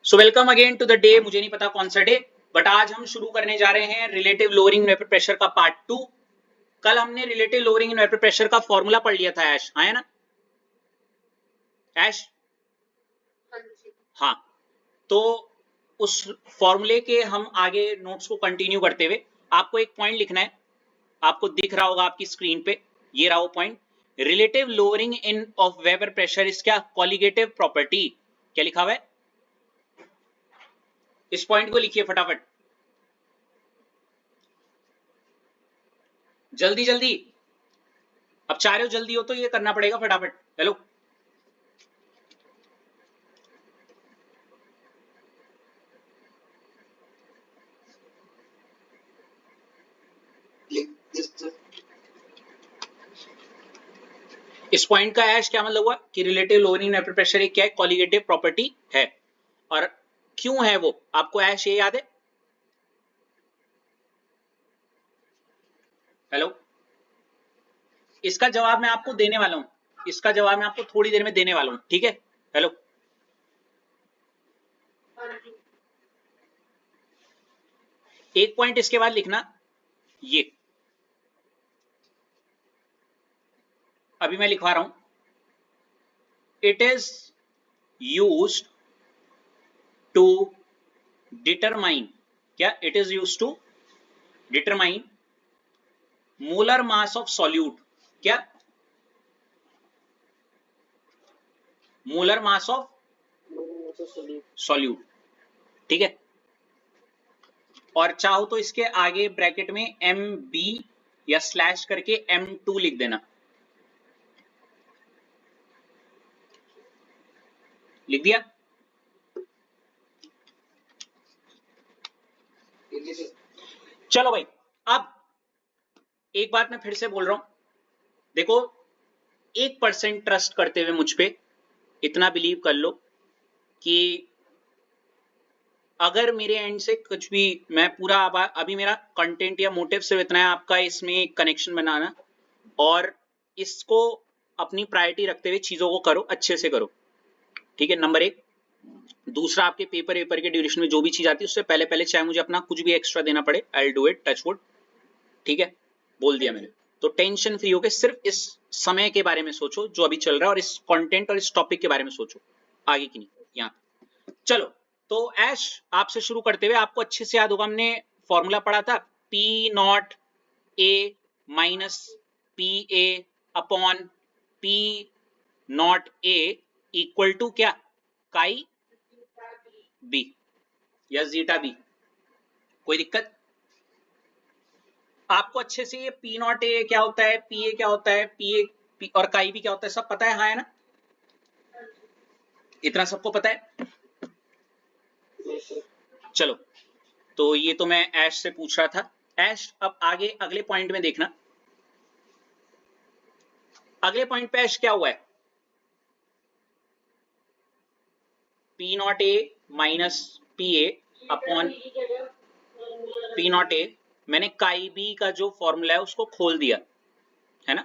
So welcome again to the day. मुझे नहीं पता कौन सा डे, बट आज हम शुरू करने जा रहे हैं relative lowering in vapour pressure का पार्ट 2। कल हमने relative lowering in vapour pressure का फॉर्मूला पढ़ लिया था ऐश, है ना ऐश? हाँ, तो उस फॉर्मूले के हम आगे नोट्स को कंटिन्यू करते हुए आपको एक पॉइंट लिखना है। आपको दिख रहा होगा आपकी स्क्रीन पे, ये रहा वो point. Relative lowering in of vapour pressure is क्या? Colligative property. क्या लिखा हुआ है? इस पॉइंट को लिखिए फटाफट, जल्दी जल्दी। अब चाह रहे हो जल्दी हो तो ये करना पड़ेगा फटाफट। हेलो, इस पॉइंट का ऐश क्या मतलब हुआ कि रिलेटिव लोअरिंग वेपर प्रेशर एक क्या है? कॉलिगेटिव प्रॉपर्टी है। और क्यों है वो आपको ऐश ये याद है? हेलो, इसका जवाब मैं आपको देने वाला हूं, इसका जवाब मैं आपको थोड़ी देर में देने वाला हूं, ठीक है? हेलो, एक पॉइंट इसके बाद लिखना, ये अभी मैं लिखवा रहा हूं। It is used to determine, क्या? It is used to determine molar mass of solute. क्या? मोलर मास ऑफ सॉल्यूट, ठीक है? और चाहो तो इसके आगे ब्रैकेट में एम बी या स्लैश करके M2 लिख देना। लिख दिया? चलो भाई, अब एक बात मैं फिर से बोल रहा हूं, देखो 1% ट्रस्ट करते हुए मुझ पे इतना बिलीव कर लो कि अगर मेरे एंड से कुछ भी, मैं पूरा अभी मेरा कंटेंट या मोटिव सिर्फ इतना है आपका इसमें कनेक्शन बनाना, और इसको अपनी प्रायोरिटी रखते हुए चीजों को करो, अच्छे से करो, ठीक है? नंबर एक। दूसरा, आपके पेपर के ड्यूरेशन में जो भी चीज आती है उससे पहले पहले चाहे मुझे अपना कुछ भी एक्स्ट्रा देना पड़े, I will do it, touch wood, ठीक है? बोल दिया मैंने। तो टेंशन फ्री होकर सिर्फ इस समय के बारे में सोचो जो अभी चल रहा है, और इस कंटेंट और इस टॉपिक के बारे में सोचो, आगे की नहीं। यहाँ चलो, तो ऐश आपसे शुरू करते हुए, आपको अच्छे से याद होगा हमने फॉर्मूला पढ़ा था, P not A minus P A upon P not A equal to क्या? काई बी या जीटा बी। कोई दिक्कत? आपको अच्छे से ये P नॉट A क्या होता है, PA क्या होता है, P और काई बी क्या होता है, सब पता है? हाँ है ना? इतना सबको पता है? चलो, तो ये तो मैं ऐश से पूछ रहा था। ऐश, अब आगे अगले पॉइंट में देखना, अगले पॉइंट पे ऐश क्या हुआ है? P not A minus PA upon P not A, मैंने काई बी का जो फॉर्मूला है उसको खोल दिया, है ना?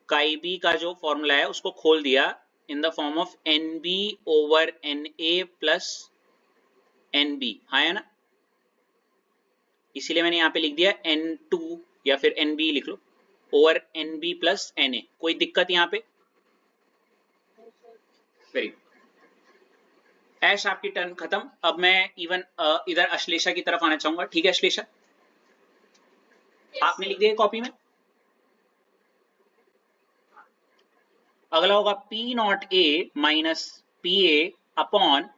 काई बी का जो फॉर्मूला है उसको खोल दिया in the form of NB over NA plus NB, हाँ है ना? इसीलिए मैंने यहाँ पे लिख दिया N2 या फिर NB लिख लो, ओवर NB प्लस NA। कोई दिक्कत यहाँ पे? वेरी ऐश, आपकी टर्न खत्म। अब मैं इवन इधर अश्लेषा की तरफ आना चाहूंगा, ठीक है अश्लेषा? आपने लिख दिया कॉपी में। अगला होगा P not A minus PA upon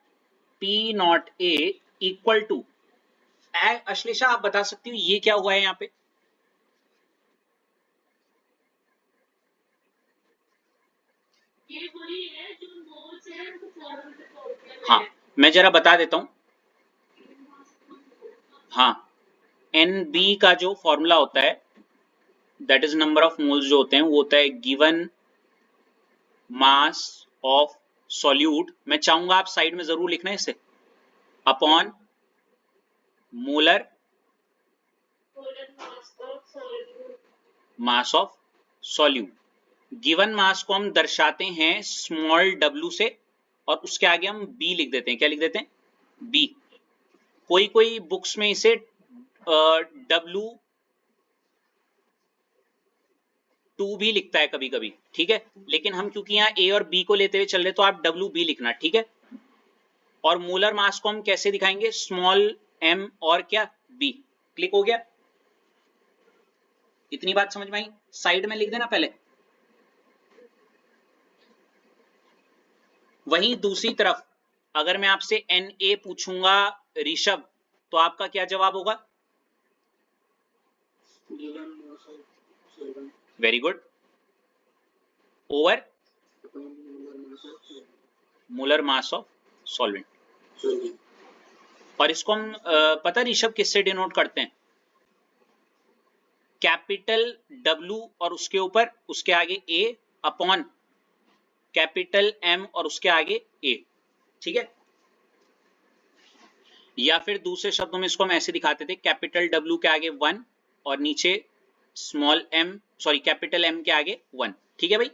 P not A equal to, Ashlesha आप बता सकती हो ये क्या हुआ है यहाँ पे? हाँ, मैं जरा बता देता हूं। हाँ, NB का जो फॉर्मूला होता है, that is number of moles जो होते हैं, वो होता है गिवन मास ऑफ सॉल्यूट, मैं चाहूंगा आप साइड में जरूर लिखना इसे, upon molar mass of solute. Given mass को हम दर्शाते हैं स्मॉल w से, और उसके आगे हम बी लिख देते हैं। क्या लिख देते हैं? बी। कोई कोई बुक्स में इसे W2 भी लिखता है कभी कभी, ठीक है, लेकिन हम क्योंकि यहाँ A और B को लेते हुए चल रहे तो आप WB लिखना, ठीक है। और मोलर मास को हम कैसे दिखाएंगे? स्मॉल m और क्या? B। क्लिक हो गया? इतनी बात समझ में आई? साइड में लिख देना पहले। वहीं दूसरी तरफ अगर मैं आपसे Na पूछूंगा ऋषभ, तो आपका क्या जवाब होगा? Very good. Over molar mass of solvent. और इसको हम पता ऋषभ किससे डिनोट करते हैं? कैपिटल W और उसके ऊपर उसके आगे A अपॉन कैपिटल M और उसके आगे A, ठीक है। या फिर दूसरे शब्दों में इसको हम ऐसे दिखाते थे, कैपिटल W के आगे 1 और नीचे small m, sorry capital M के आगे 1, ठीक है भाई।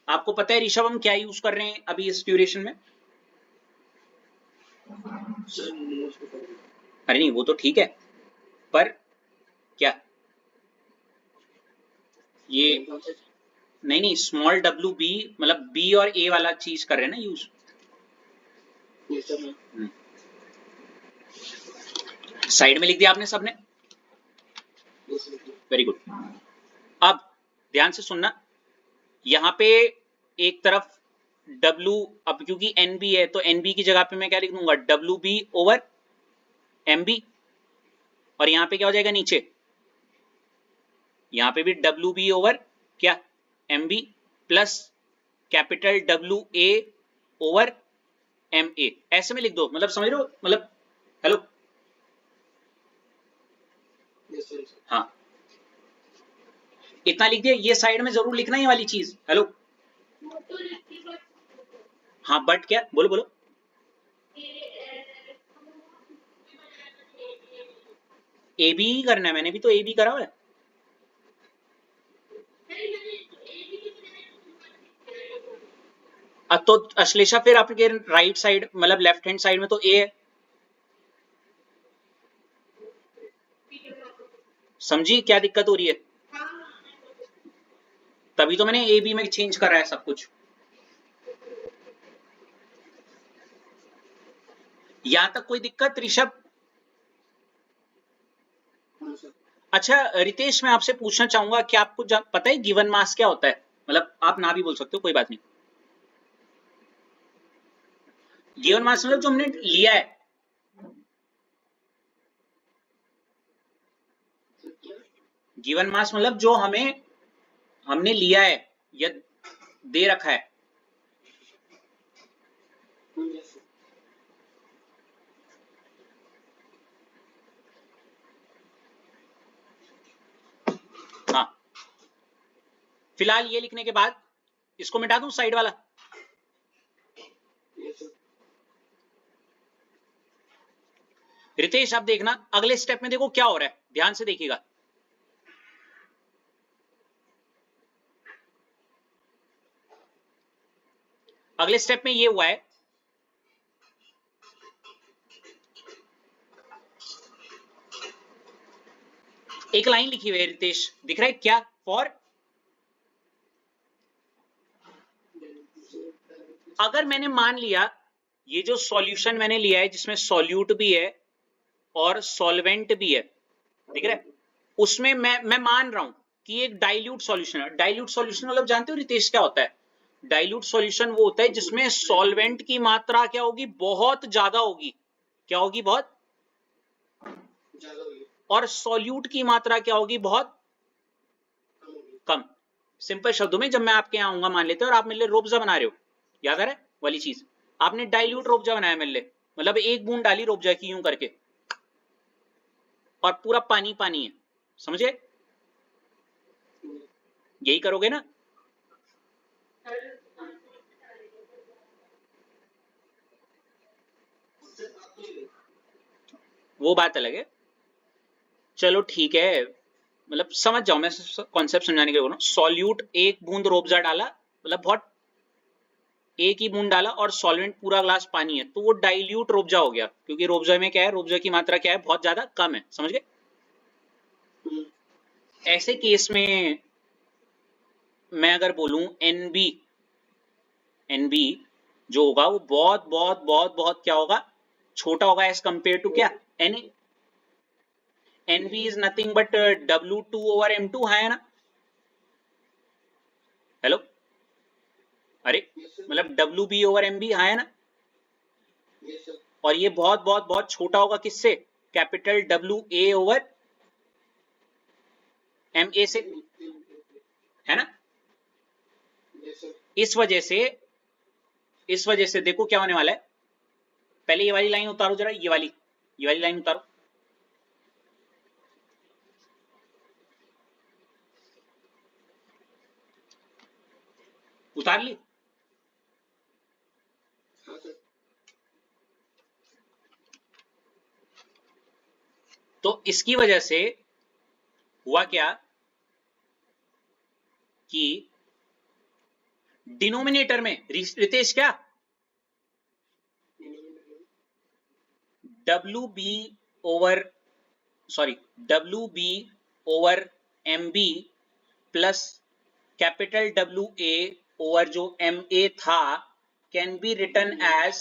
आपको पता है ऋषभ हम क्या यूज कर रहे हैं अभी इस ड्यूरेशन में? अरे नहीं वो तो ठीक है, पर क्या ये नहीं स्मॉल WB मतलब B और A वाला चीज कर रहे हैं ना यूज। साइड में लिख दिया आपने सबने? Very good. अब ध्यान से सुनना, यहां पे एक तरफ W, अब क्योंकि NB है तो NB की जगह पे मैं क्या लिख दूंगा? WB over MB। और यहां पे क्या हो जाएगा नीचे? यहां पे भी WB ओवर क्या? MB plus capital WA over MA। ऐसे में लिख दो, मतलब समझ रहे हो? मतलब हेलो, हाँ इतना लिख दिया। ये साइड में जरूर लिखना ये वाली चीज। हेलो, हाँ बट क्या? बोलो बोलो। AB ही करना है, मैंने भी तो AB करा हुआ है। अब तो अश्लेषा फिर आपके राइट साइड मतलब लेफ्ट हैंड साइड में तो A है, समझी क्या दिक्कत हो रही है? तभी तो मैंने AB में चेंज करा है सब कुछ। यहां तक कोई दिक्कत ऋषभ? अच्छा रितेश, मैं आपसे पूछना चाहूंगा कि आपको पता है गिवन मास क्या होता है? मतलब आप ना भी बोल सकते हो, कोई बात नहीं। गिवन मास मतलब जो हमने लिया है। गिवन मास मतलब जो हमने लिया है या दे रखा है। हाँ, फिलहाल ये लिखने के बाद इसको मिटा दूं साइड वाला। रितेश आप देखना अगले स्टेप में, देखो क्या हो रहा है, ध्यान से देखिएगा। अगले स्टेप में ये हुआ है, एक लाइन लिखी हुई है रितेश, दिख रहा है क्या? फॉर, अगर मैंने मान लिया ये जो सॉल्यूशन मैंने लिया है जिसमें सॉल्यूट भी है और सॉल्वेंट भी है, दिख रहा है, उसमें मैं मान रहा हूं कि एक डाइल्यूट सॉल्यूशन है। डाइल्यूट सॉल्यूशन मतलब जानते हो रितेश क्या होता है? डाइल्यूट सॉल्यूशन वो होता है जिसमें सॉल्वेंट की मात्रा क्या होगी? बहुत ज्यादा होगी। क्या होगी? बहुत। और सॉल्यूट की मात्रा क्या होगी? बहुत कम। सिंपल शब्दों में, जब मैं आपके यहाँ आऊंगा मान लेते हैं और आप मेरे लिए रोबजा बना रहे हो, याद आ रहा है वाली चीज? आपने डाइल्यूट रोबजा बनाया मेरे लिए, मतलब एक बूंद डाली रोबजा की यूं करके और पूरा पानी पानी है, समझे? यही करोगे ना? वो बात अलग है, चलो ठीक है, मतलब समझ जाओ, मैं कॉन्सेप्ट समझाने के लिए बोल रहा हूँ। सॉल्यूट एक बूंद रोबजा डाला, मतलब बहुत एक ही बूंद डाला और सॉल्वेंट पूरा ग्लास पानी है, तो वो डाइल्यूट रूअफ़ज़ा हो गया, क्योंकि रूअफ़ज़ा में क्या है, रूअफ़ज़ा की मात्रा क्या है, बहुत ज्यादा कम है, समझ गए। ऐसे केस में मैं अगर बोलूं एनबी जो होगा वो बहुत बहुत बहुत बहुत क्या होगा, छोटा होगा एज कंपेयर टू क्या, N NB is nothing but W2/M2 है ना। हेलो, अरे मतलब WB/MB है ना, और ये बहुत बहुत बहुत छोटा होगा किससे, कैपिटल WA/MA से, है ना। इस वजह से देखो क्या होने वाला है, पहले ये वाली लाइन उतारो जरा, ये वाली लाइन उतारो, उतार ली। तो इसकी वजह से हुआ क्या कि डिनोमिनेटर में रितेश क्या WB/MB plus capital WA over जो MA था can be written as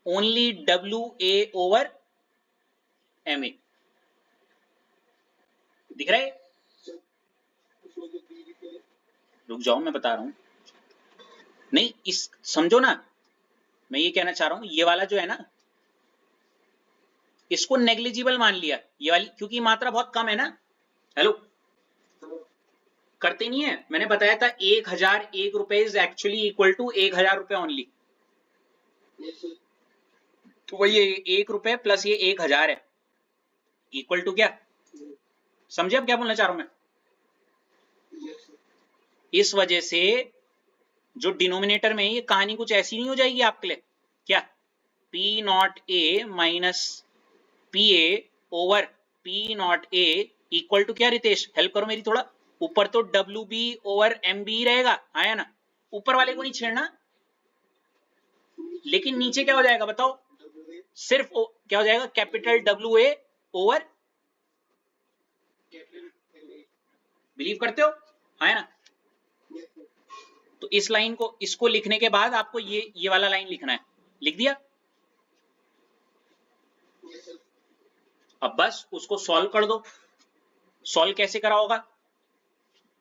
only WA/MA। दिख रहा है, रुक जाओ मैं बता रहा हूं, नहीं इस समझो ना, मैं ये कहना चाह रहा हूं, ये वाला जो है ना, इसको नेग्लिजिबल मान लिया ये वाली, क्योंकि मात्रा बहुत कम है ना। हेलो, करते नहीं है, मैंने बताया था 1001 रुपए इज एक्चुअली इक्वल टू 1000 रुपए ओनली, तो वही 1 रुपए प्लस ये 1000 है इक्वल टू क्या, समझे अब क्या बोलना चाह रहा हूं मैं। इस वजह से जो डिनोमिनेटर में ये कहानी कुछ ऐसी नहीं हो जाएगी आपके लिए, क्या P0A minus PA over P0A equal to क्या, रितेश हेल्प करो मेरी थोड़ा, ऊपर तो WB/MB रहेगा, आया ना, ऊपर वाले को नहीं छेड़ना, लेकिन नीचे क्या हो जाएगा बताओ, सिर्फ क्या हो जाएगा, कैपिटल WA ओवर, बिलीव करते हो, है ना। तो इस लाइन को, इसको लिखने के बाद आपको ये वाला लाइन लिखना है, लिख दिया। अब बस उसको सॉल्व कर दो, सॉल्व कैसे करा होगा,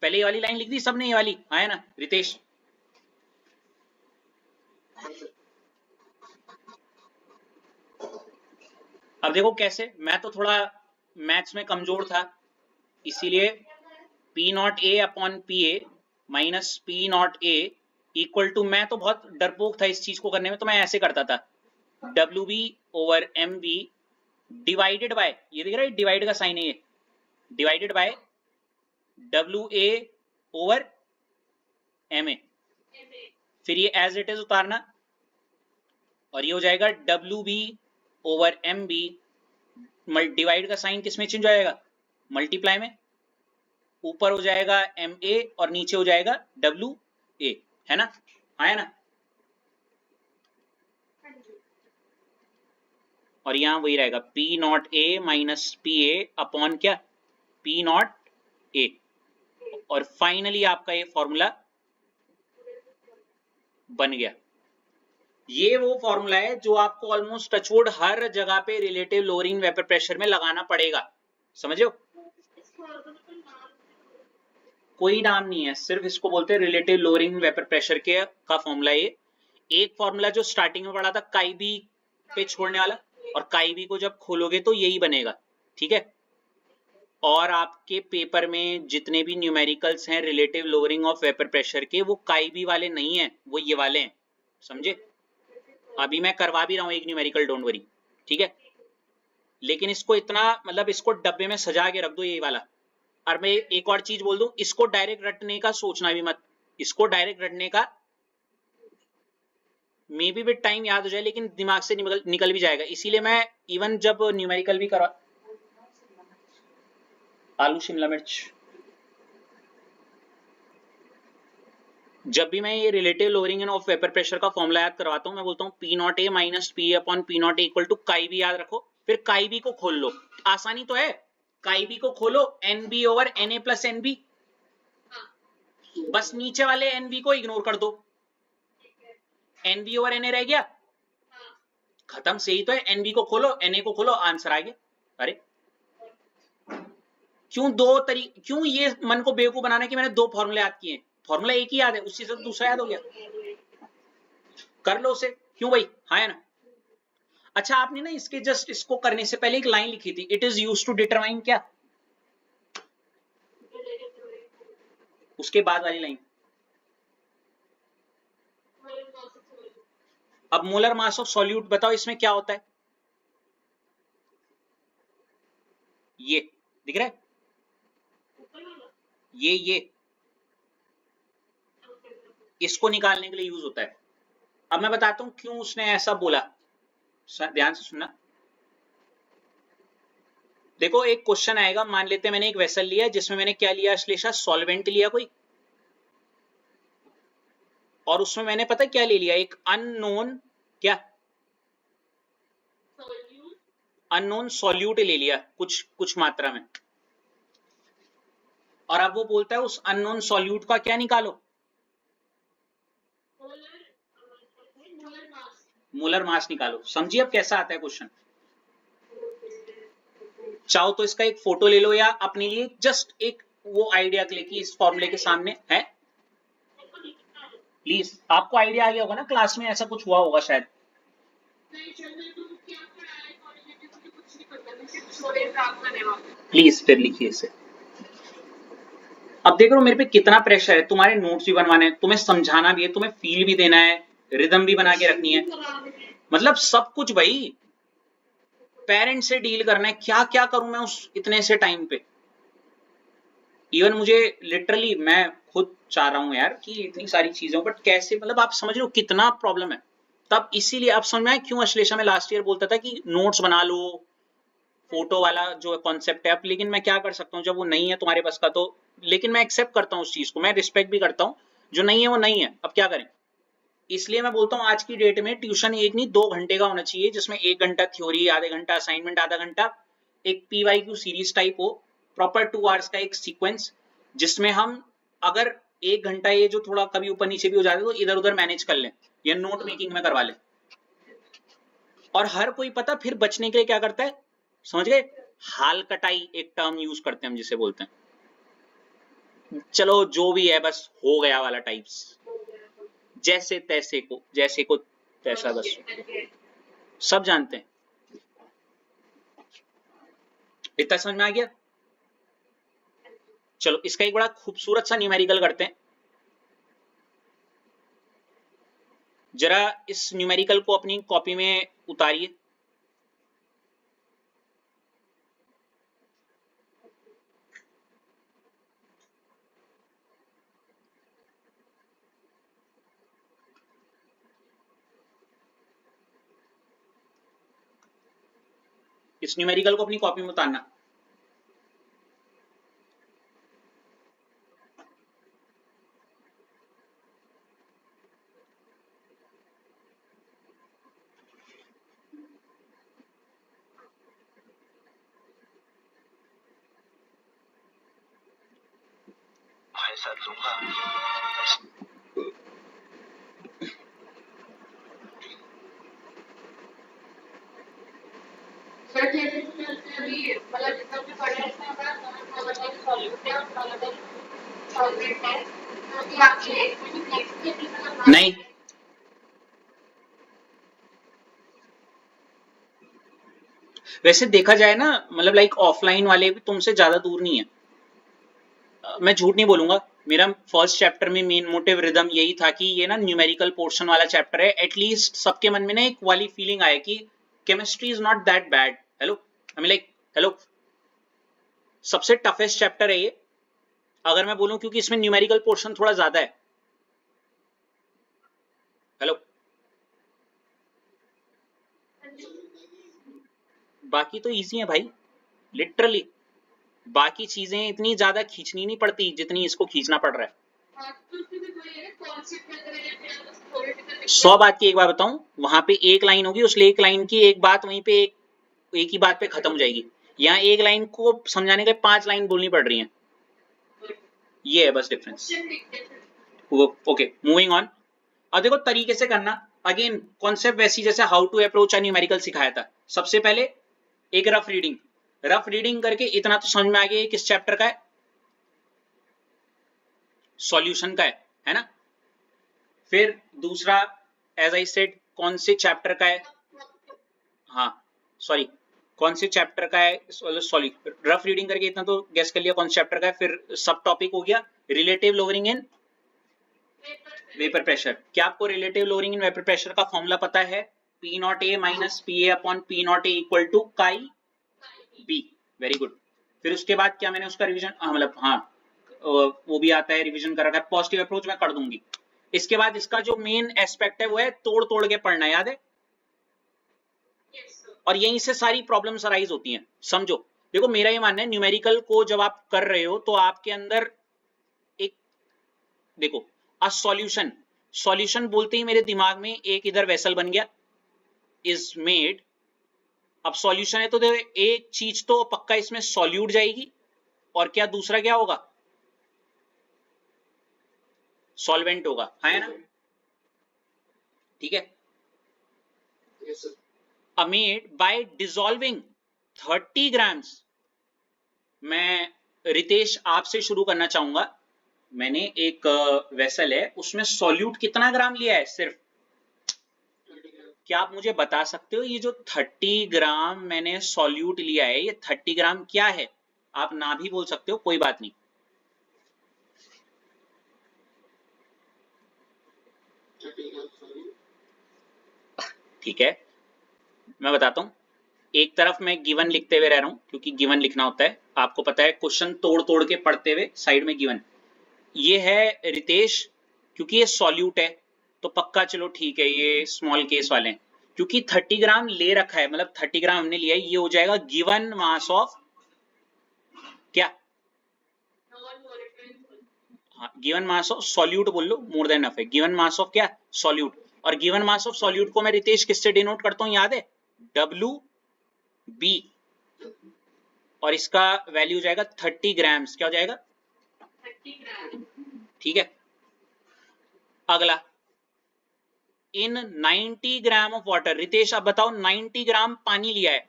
पहले ये वाली लाइन लिख दी सबने, ये वाली आया ना रितेश, अब देखो कैसे, मैं तो थोड़ा मैथ्स में कमजोर था, इसीलिए P0A/PA minus P0A equal to, मैं तो बहुत डरपोक था इस चीज को करने में, तो मैं ऐसे करता था WB/MB डिवाइडेड बाय, ये दिख रहा है डिवाइड का साइन है ये, डिवाइडेड बाय WA/MA, फिर ये एज इट इज उतारना, और ये हो जाएगा WB/MB, डिवाइड का साइन किस में चेंज हो जाएगा, मल्टीप्लाई में, ऊपर हो जाएगा MA और नीचे हो जाएगा WA, है ना, आया ना। और यहां वही रहेगा P0A माइनस PA अपॉन क्या, P0A, और फाइनली आपका ये फॉर्मूला बन गया। ये वो फॉर्मूला है जो आपको ऑलमोस्ट टचवुड हर जगह पे रिलेटिव लोअरिंग वेपर प्रेशर में लगाना पड़ेगा, समझो, कोई नाम नहीं है, सिर्फ इसको बोलते हैं रिलेटिव लोअरिंग वेपर प्रेशर के का फॉर्मूला। ये एक फॉर्मूला जो स्टार्टिंग में पढ़ा था काईबी पे छोड़ने वाला, और काईबी को जब खोलोगे तो यही बनेगा, ठीक है। और आपके पेपर में जितने भी न्यूमेरिकल्स हैं relative lowering of vapour pressure के, वो काईबी वाले नहीं है, वो ये वाले हैं, समझे। अभी मैं करवा भी रहा हूं एक न्यूमेरिकल, डोंट वरी, ठीक है, लेकिन इसको इतना मतलब इसको डब्बे में सजा के रख दो ये वाला। और मैं एक और चीज बोल दूं, इसको डायरेक्ट रटने का सोचना भी मत, इसको डायरेक्ट रटने का मे बी विद टाइम याद हो जाए, लेकिन दिमाग से निकल भी जाएगा, इसीलिए मैं इवन जब न्यूमेरिकल भी करवा, आलू शिमला मिर्च, जब भी मैं ये relative lowering in of vapour pressure का फॉर्मूला याद करवाता हूं, मैं बोलता हूं P not A minus P upon P not A equal to chi B याद रखो, फिर काई बी को खोल लो, आसानी तो है, काई बी को खोलो N B over N A plus N B, बस नीचे वाले एन बी को इग्नोर कर दो, N B over N A रह गया, खत्म, सही तो है, एन बी को खोलो एन ए को खोलो, आंसर आ गया। अरे क्यों ये मन को बेवकूफ बनाना कि मैंने दो फॉर्मूले याद किए, फॉर्मूला एक ही याद है, उसी से दूसरा याद हो गया, कर लो उसे, क्यों भाई, हाँ है ना। अच्छा आपने ना इसके जस्ट इसको करने से पहले एक लाइन लिखी थी, it is used to determine क्या, उसके बाद वाली लाइन, अब मोलर मास ऑफ सॉल्यूट बताओ इसमें क्या होता है, ये दिख रहा है, ये इसको निकालने के लिए यूज होता है। अब मैं बताता हूं क्यों उसने ऐसा बोला, ध्यान से सुनना। देखो एक क्वेश्चन आएगा, मान लेते हैं मैंने एक वेसल लिया जिसमें मैंने क्या लिया अश्लेषा, सॉल्वेंट लिया कोई, और उसमें मैंने पता क्या ले लिया, एक अननोन, क्या अननोन सॉल्यूट ले लिया कुछ मात्रा में, और अब वो बोलता है उस अननोन सॉल्यूट का क्या निकालो, मोलर मास निकालो। समझिए अब कैसा आता है क्वेश्चन, चाहो तो इसका एक फोटो ले लो या अपने लिए जस्ट एक वो आइडिया के लिए कि इस फॉर्मूले के सामने है, प्लीज आपको आइडिया आ गया होगा ना, क्लास में ऐसा कुछ हुआ होगा शायद, प्लीज फिर लिखिए इसे। अब देख रहे हो मेरे पे कितना प्रेशर है, तुम्हारे नोट्स भी बनवाने हैं, तुम्हें समझाना भी है, तुम्हें फील भी देना है, रिदम भी बना के रखनी है, मतलब सब कुछ भाई, पेरेंट्स से डील करना है, क्या क्या करूं मैं उस इतने से टाइम पे, इवन मुझे लिटरली मैं खुद चाह रहा हूं यार कि इतनी सारी चीजें, बट कैसे, मतलब आप समझ रहे हो कितना प्रॉब्लम है। तब इसीलिए आप समझ में आया क्यों अश्लेषा में लास्ट ईयर बोलता था कि नोट्स बना लो, फोटो वाला जो कॉन्सेप्ट है, अब लेकिन मैं क्या कर सकता हूँ जब वो नहीं है तुम्हारे पास का, तो लेकिन मैं एक्सेप्ट करता हूँ उस चीज को, मैं रिस्पेक्ट भी करता हूँ, जो नहीं है वो नहीं है, अब क्या करें। इसलिए मैं बोलता हूँ आज की डेट में ट्यूशन एक नहीं 2 घंटे का होना चाहिए, जिसमें 1 घंटा थ्योरी, आधे घंटा असाइनमेंट, आधा घंटा एक पीवाईक्यू सीरीज टाइप हो, प्रॉपर 2 आवर्स का एक सीक्वेंस, जिसमें हम अगर 1 घंटा ये जो थोड़ा कभी ऊपर नीचे भी हो जाता है तो इधर उधर मैनेज कर लें या नोट मेकिंग में करवा लें। और हर कोई पता फिर बचने के लिए क्या करता है, समझ गए, हाल कटाई एक टर्म यूज करते हैं हम जिसे बोलते हैं, चलो जो भी है बस हो गया वाला टाइप्स, जैसे को तैसा, बस सब जानते हैं। इतना समझ में आ गया। चलो इसका एक बड़ा खूबसूरत सा न्यूमेरिकल करते हैं, जरा इस न्यूमेरिकल को अपनी कॉपी में उतारिए। इस न्यूमेरिकल को अपनी कॉपी में उतारना। नहीं वैसे देखा जाए ना, मतलब लाइक ऑफलाइन वाले भी तुमसे ज्यादा दूर नहीं है, मैं झूठ नहीं बोलूंगा, मेरा फर्स्ट चैप्टर में मेन मोटिव रिदम यही था कि ये ना न्यूमेरिकल पोर्शन वाला चैप्टर है, एटलीस्ट सबके मन में ना एक वाली फीलिंग आए कि chemistry is not that bad, hello I mean like hello, सबसे टफेस्ट चैप्टर है ये अगर मैं बोलूं, क्योंकि इसमें न्यूमेरिकल पोर्शन थोड़ा ज्यादा है, हेलो, बाकी तो इजी है भाई, लिटरली बाकी चीजें इतनी ज्यादा खींचनी नहीं पड़ती जितनी इसको खींचना पड़ रहा है। 100 बात की एक बात बताऊं, वहां पे एक लाइन होगी, उस एक लाइन की एक बात वहीं पे एक ही बात पे खत्म हो जाएगी। यहाँ एक लाइन को समझाने के 5 लाइन बोलनी पड़ रही है, ये है बस डिफरेंस। Okay, moving on. अब देखो तरीके से करना, अगेन कॉन्सेप्ट वैसी जैसे how to approach a numerical सिखाया था। सबसे पहले एक रफ रीडिंग, रफ रीडिंग करके इतना तो समझ में आ गया किस चैप्टर का है, सॉल्यूशन का है ना। फिर दूसरा, एज आई सेड, कौन से चैप्टर का है, हाँ सॉरी, कौन से चैप्टर का है, सॉरी रफ रीडिंग करके इतना तो गेस कर लिया कौन से चैप्टर का है। फिर सब टॉपिक हो गया relative lowering in vapour pressure. क्या आपको relative lowering in vapour pressure का फॉर्मूला पता है? P not A minus P A upon P not A equal to chi B. Very good. फिर उसके बाद क्या मैंने उसका रिवीजन, मतलब हाँ वो भी आता है, रिवीजन कर रखा है। पॉजिटिव अप्रोच मैं कर दूंगी। इसके बाद इसका जो मेन एस्पेक्ट है वो है तोड़ तोड़ के पढ़ना, याद है? और यहीं से सारी प्रॉब्लम्स अराइज होती हैं, समझो। देखो मेरा ये मानना है, न्यूमेरिकल को जब आप कर रहे हो तो आपके अंदर एक, देखो अ सॉल्यूशन, सॉल्यूशन बोलते ही मेरे दिमाग में एक इधर वेसल बन गया, इज मेड। अब सॉल्यूशन है तो देखो एक चीज तो पक्का इसमें सॉल्यूट जाएगी, और क्या दूसरा क्या होगा, सॉल्वेंट होगा, है ना? ठीक है। Amid bye dissolving 30 grams. मैं रितेश आपसे शुरू करना चाहूंगा। मैंने एक वेसल है, उसमें सॉल्यूट कितना ग्राम लिया है सिर्फ? क्या आप मुझे बता सकते हो ये जो 30 ग्राम मैंने सॉल्यूट लिया है, ये 30 ग्राम क्या है? आप ना भी बोल सकते हो, कोई बात नहीं। ठीक है, मैं बताता हूं। एक तरफ मैं गिवन लिखते हुए रह रहा हूं, क्योंकि गिवन लिखना होता है, आपको पता है, क्वेश्चन तोड़ तोड़ के पढ़ते हुए साइड में गिवन। ये है रितेश, क्योंकि ये सॉल्यूट है तो पक्का चलो ठीक है, ये स्मॉल केस वाले हैं। क्योंकि 30 ग्राम ले रखा है, मतलब 30 ग्राम हमने लिया है, ये हो जाएगा गिवन मास ऑफ क्या? हाँ, गिवन मास ऑफ सॉल्यूट बोल लो, मोर देन इनफ है। गिवन मास ऑफ क्या? सॉल्यूट। और गिवन मास ऑफ सॉल्यूट को मैं रितेश किससे डिनोट करता हूं, याद है? W B. और इसका वैल्यू हो जाएगा 30 ग्राम्स। क्या हो जाएगा? ठीक है। अगला, इन 90 ग्राम ऑफ वाटर। रितेश आप बताओ, 90 ग्राम पानी लिया है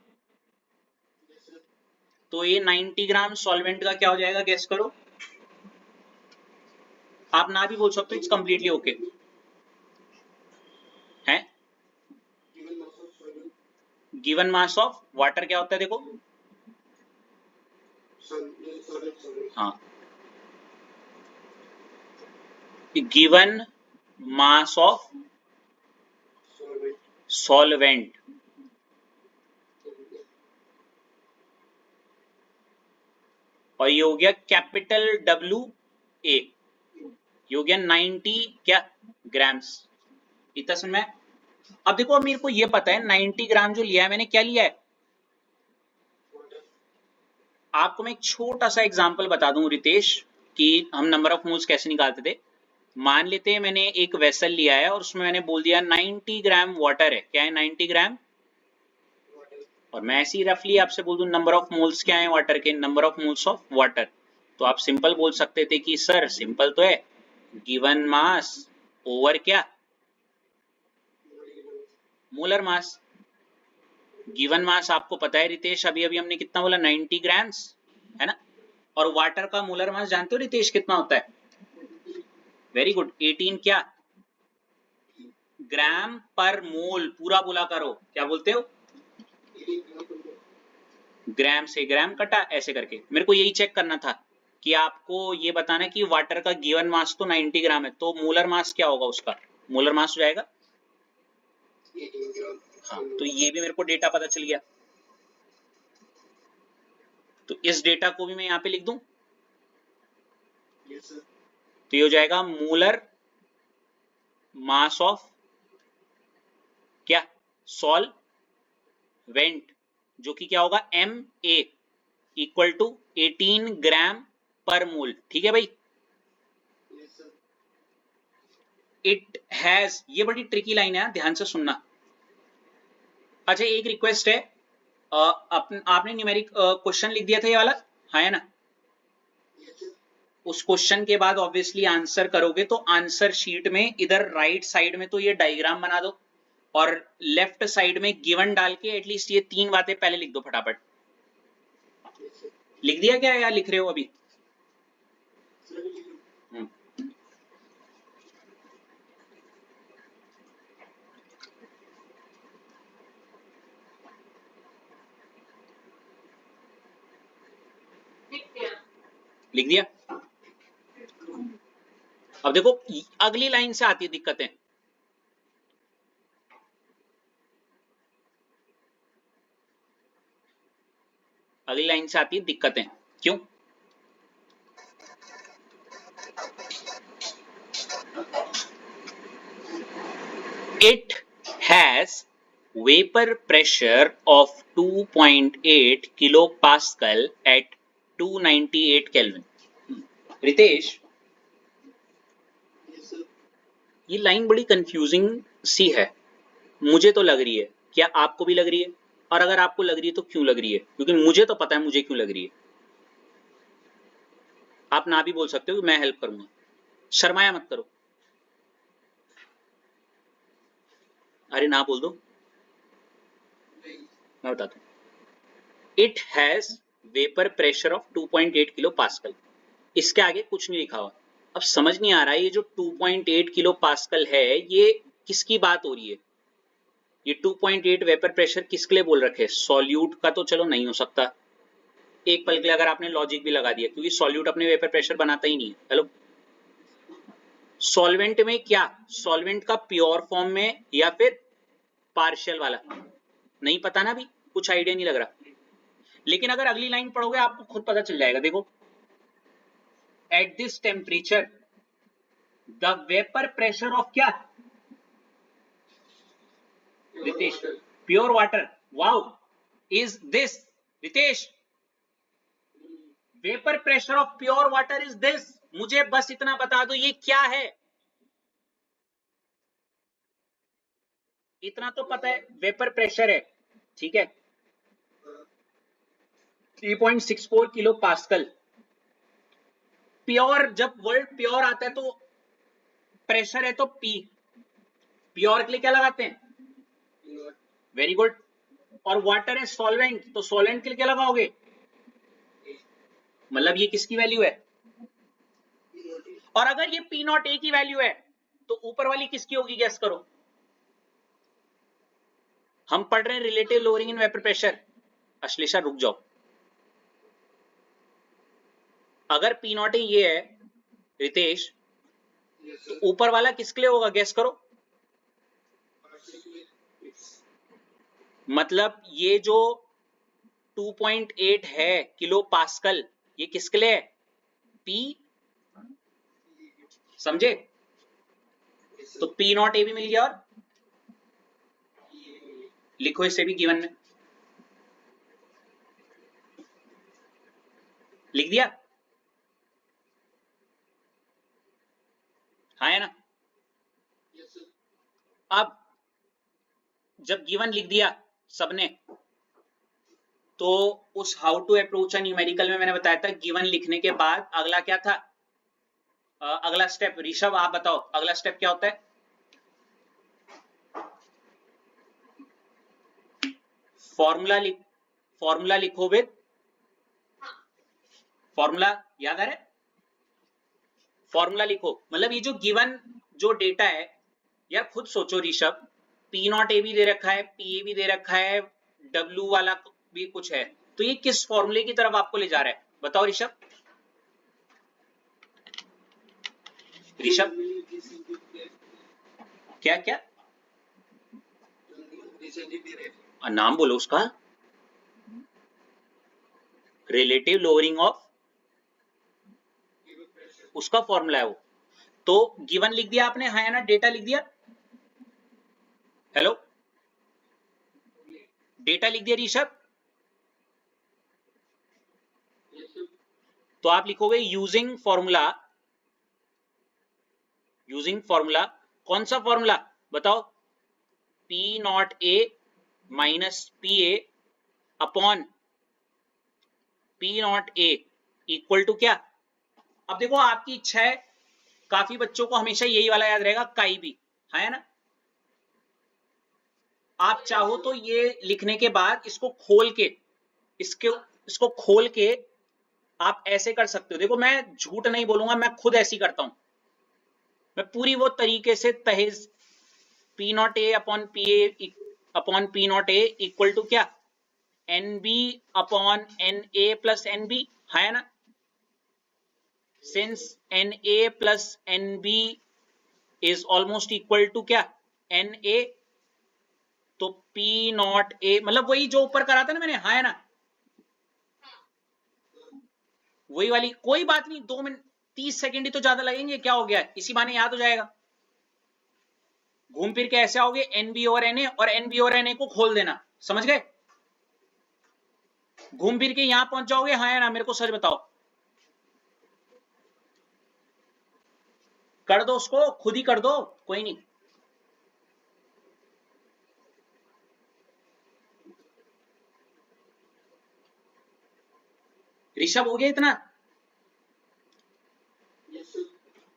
तो ये 90 ग्राम सॉल्वेंट का क्या हो जाएगा, गेस करो। आप ना भी बोल सकते हो, इट्स कंप्लीटली ओके है। गिवन मास ऑफ वाटर क्या होता है, देखो। हाँ, गिवन मास ऑफ सॉल्वेंट, और ये हो गया कैपिटल डब्ल्यू ए, ये हो गया 90 क्या ग्राम्स। इतना समझ में? अब देखो, अब मेरे को ये पता है 90 ग्राम जो लिया है मैंने, क्या लिया है। आपको मैं एक छोटा सा एग्जांपल बता दूं रितेश, कि हम नंबर ऑफ मोल्स कैसे निकालते थे। मान लेते हैं मैंने एक वेसल लिया है और उसमें मैंने बोल दिया 90 ग्राम वाटर है। क्या है? 90 ग्राम। और मैं ऐसे ही रफली आपसे बोल दूं नंबर ऑफ मोल्स क्या है वाटर के, number of moles of water. तो आप सिंपल बोल सकते थे कि सर सिंपल तो है, गिवन मास ओवर क्या, मोलर मास। गिवन मास आपको पता है रितेश, अभी अभी हमने कितना बोला, 90 ग्राम्स, है ना। और वाटर का मोलर मास जानते हो रितेश कितना होता है? वेरी गुड, 18 क्या ग्राम पर मोल। पूरा बोला करो, क्या बोलते हो? ग्राम से ग्राम कटा, ऐसे करके। मेरे को यही चेक करना था कि आपको ये बताना कि वाटर का गिवन मास तो 90 ग्राम है, तो मोलर मास क्या होगा उसका? मोलर मास हो जाएगा, हाँ। तो ये भी मेरे को डेटा पता चल गया, तो इस डेटा को भी मैं यहाँ पे लिख दूं। तो ये हो जाएगा मोलर मास ऑफ क्या, सॉल्वेंट, जो कि क्या होगा, M A equal to 18 gram पर मोल। ठीक है भाई। इट हैज, ये बड़ी ट्रिकी लाइन है, ध्यान से सुनना। अच्छा एक रिक्वेस्ट है, आपने न्यूमेरिक क्वेश्चन लिख दिया था ये वाला, हाँ है ना? उस क्वेश्चन के बाद ऑब्वियसली आंसर करोगे तो आंसर शीट में इधर राइट साइड में तो ये डायग्राम बना दो और लेफ्ट साइड में गिवन डाल के एटलीस्ट ये 3 बातें पहले लिख दो फटाफट। लिख दिया क्या या लिख रहे हो अभी? लिख दिया? अब देखो अगली लाइन से आती है दिक्कतें। अगली लाइन से आती है दिक्कतें, क्यों? It has vapor pressure of 2.8 kilopascal at 298 Kelvin. Ritesh, ये लाइन बड़ी कंफ्यूजिंग सी है, मुझे तो लग रही है, क्या आपको भी लग रही है? और अगर आपको लग रही है तो क्यों लग रही है? क्योंकि मुझे तो पता है मुझे क्यों लग रही है। आप ना भी बोल सकते हो कि मैं हेल्प करूंगा, शर्माया मत करो। अरे ना बोल दो, मैं बताता हूं। It has vapour pressure of 2.8 kilo pascal, इसके आगे कुछ नहीं लिखा हुआ। अब समझ नहीं आ रहा है ये जो 2.8 किलो पास्कल है ये किसकी बात हो रही है? ये 2.8 वेपर प्रेशर किसके लिए बोल रखे? सॉल्यूट का तो चलो नहीं हो सकता, एक पल के लिए अगर आपने लॉजिक भी लगा दिया, क्योंकि सॉल्यूट अपने वेपर प्रेशर बनाता ही नहीं है। हेलो, सॉल्वेंट में क्या? सॉल्वेंट का प्योर फॉर्म में या फिर पार्शियल वाला? नहीं पता ना, भी कुछ आइडिया नहीं लग रहा। लेकिन अगर अगली लाइन पढ़ोगे आपको खुद पता चल जाएगा। देखो, at this temperature the vapour pressure of क्या? Ritesh, pure water. Wow, is this, Ritesh, vapour pressure of pure water is this. मुझे बस इतना बता दो ये क्या है, इतना तो पता है वेपर प्रेशर है, ठीक है, 3.64 किलो पास्कल। प्योर, जब वर्ड प्योर आता है तो प्रेशर है तो पी, प्योर के लिए क्या लगाते हैं? Very good. और वाटर है सॉल्वेंट, तो सॉल्वेंट के लिए क्या लगाओगे? मतलब ये किसकी वैल्यू है? और अगर ये पी नॉट ए की वैल्यू है तो ऊपर वाली किसकी होगी, गेस करो। हम पढ़ रहे हैं relative lowering in vapour pressure. Ashlesha रुक जाओ, अगर पी नॉट ए ये है रितेश, तो ऊपर वाला किसके लिए होगा, गेस करो। मतलब ये जो 2.8 है किलो पास्कल, ये किसके लिए है? पी, समझे? तो पी नॉट ए भी मिल गया, और लिखो इसे भी गिवन में, लिख दिया? हाँ है ना? अब जब गिवन लिख दिया सबने, तो उस how to approach a numerical में मैंने बताया था गिवन लिखने के बाद अगला क्या था? अगला स्टेप, ऋषभ आप बताओ अगला स्टेप क्या होता है? फॉर्मूला लिखो विद, फॉर्मूला याद आ रहा है? फॉर्मूला लिखो, मतलब ये जो गिवन जो डेटा है, यार खुद सोचो ऋषभ, पी नॉट ए भी दे रखा है, पी ए भी दे रखा है, डब्ल्यू वाला भी कुछ है, तो ये किस फॉर्मूले की तरफ आपको ले जा रहा है? बताओ ऋषभ। ऋषभ क्या क्या? नाम बोलो उसका। रिलेटिव लोअरिंग ऑफ, उसका फॉर्मूला है वो। तो गिवन लिख दिया आपने, हाँ ना? डेटा लिख दिया? हेलो, डेटा लिख दिया ऋषभ? तो आप लिखोगे यूजिंग फॉर्मूला, यूजिंग फॉर्मूला कौन सा फॉर्मूला बताओ? P not A minus PA upon P not A equal to क्या? अब देखो आपकी इच्छा है, काफी बच्चों को हमेशा यही वाला याद रहेगा, काई भी है ना। आप चाहो तो ये लिखने के बाद इसको खोल के, इसको खोल के आप ऐसे कर सकते हो। देखो मैं झूठ नहीं बोलूंगा, मैं खुद ऐसी करता हूं, मैं पूरी वो तरीके से तहेज P not A upon P A upon P not A equal to क्या? NB अपॉन NA प्लस NB है ना। Since NA plus NB is almost equal to क्या? NA, तो P नॉट A मतलब वही जो ऊपर करा था ना मैंने, है ना, वही वाली। कोई बात नहीं, 2 मिनट 30 सेकंड ही तो ज्यादा लगेंगे, क्या हो गया, इसी बहाने याद हो जाएगा। घूम फिर के ऐसे आओगे NB और NA, और NB और NA को खोल देना, समझ गए? घूम फिर के यहां पहुंच जाओगे, हाँ या ना, मेरे को सच बताओ। कर दो उसको, खुद ही कर दो, कोई नहीं। ऋषभ हो गया इतना?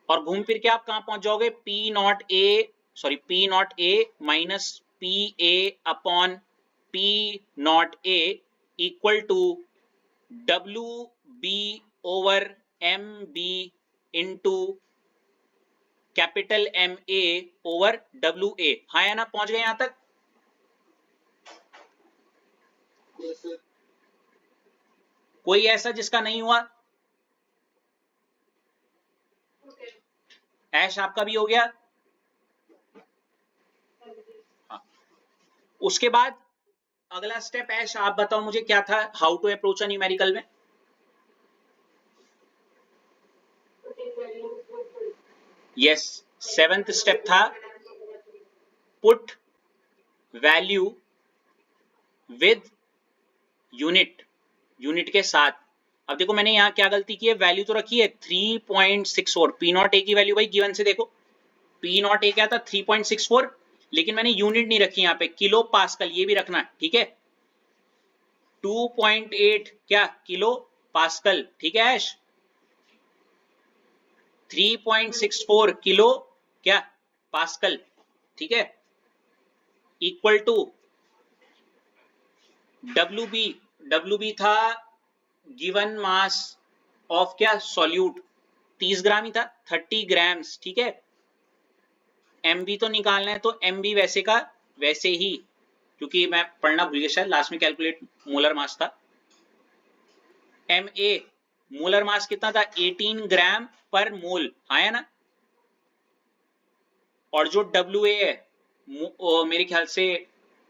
और घूम फिर के आप कहां पहुंच जाओगे? P not A minus PA upon P not A equal to WB over MB into capital MA over WA। हाँ या ना, पहुंच गए यहां तक? कोई ऐसा जिसका नहीं हुआ? ऐश आपका भी हो गया? हाँ। उसके बाद अगला स्टेप ऐश आप बताओ मुझे क्या था, how to approach a numerical में? यस, 7th स्टेप था put value with unit, unit के साथ। अब देखो मैंने यहां क्या गलती की है, वैल्यू तो रखी है 3.64, P नॉट ए की वैल्यू भाई गिवन से देखो, P नॉट ए क्या था 3.64, लेकिन मैंने यूनिट नहीं रखी यहां पे, किलो पास्कल, ये भी रखना, ठीक है। 2.8 क्या किलो पास्कल, ठीक है ऐश। 3.64 किलो क्या पास्कल, ठीक है, इक्वल टू WB था गिवन मास ऑफ क्या सॉल्यूट, 30 ग्राम ही था, 30 ग्राम्स, ठीक है। MB तो निकालना है, तो MB वैसे का वैसे ही, क्योंकि मैं पढ़ना भूल गया शायद, लास्ट में कैलकुलेट मोलर मास था। MA मोलर मास कितना था? 18 ग्राम पर मोल, है ना। और जो WA है मेरे ख्याल से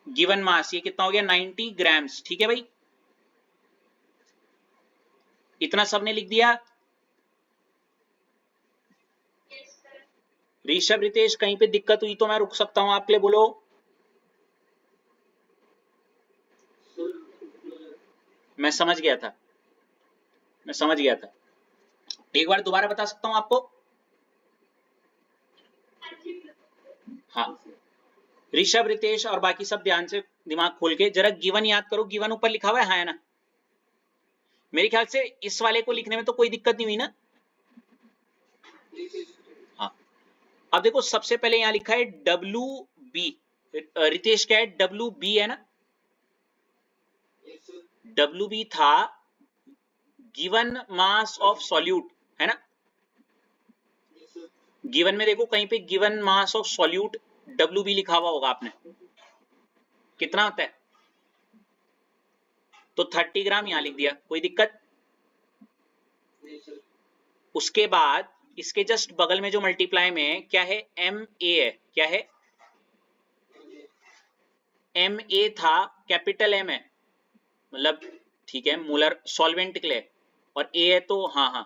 गिवन मास, ये कितना हो गया? 90 ग्राम्स, ठीक है भाई। इतना सबने लिख दिया? ऋषभ रितेश कहीं पे दिक्कत हुई तो मैं रुक सकता हूं आपके लिए, बोलो। मैं समझ गया था, मैं समझ गया था। एक बार दोबारा बता सकता हूं आपको? हाँ, ऋषभ रितेश और बाकी सब ध्यान से दिमाग खोल के जरा गिवन याद करो। गिवन ऊपर लिखा हुआ है ना? मेरे ख्याल से इस वाले को लिखने में तो कोई दिक्कत नहीं हुई ना? हाँ, अब देखो सबसे पहले यहां लिखा है WB, रितेश क्या है? WB है ना। WB था गिवन मास ऑफ सॉल्यूट, है ना। गिवन में देखो कहीं पे given mass of solute WB लिखा हुआ होगा आपने, कितना होता है? तो 30 ग्राम यहां लिख दिया, कोई दिक्कत? उसके बाद इसके जस्ट बगल में जो मल्टीप्लाई में क्या है? MA है, क्या है? MA था कैपिटल M है, मतलब ठीक है मोलर सॉल्वेंट के लिए, और A है तो हाँ हाँ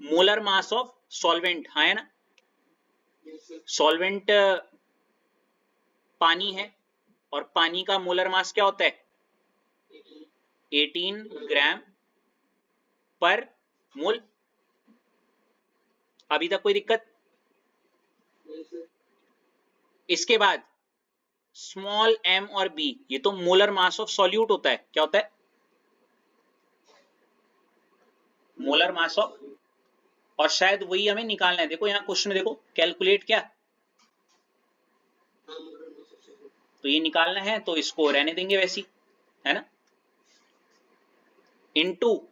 मोलर मास ऑफ सॉल्वेंट, हाँ है ना। सॉल्वेंट पानी है, और पानी का मोलर मास क्या होता है? 18 ग्राम पर मोल। अभी तक कोई दिक्कत? इसके बाद स्मॉल m और b, ये तो मोलर मास ऑफ सॉल्यूट होता है। क्या होता है? मोलर मास ऑफ, और शायद वही हमें निकालना है। देखो यहाँ क्वेश्चन में देखो, कैलकुलेट क्या, तो ये निकालना है, तो इसको रहने देंगे वैसी, है ना। इनटू,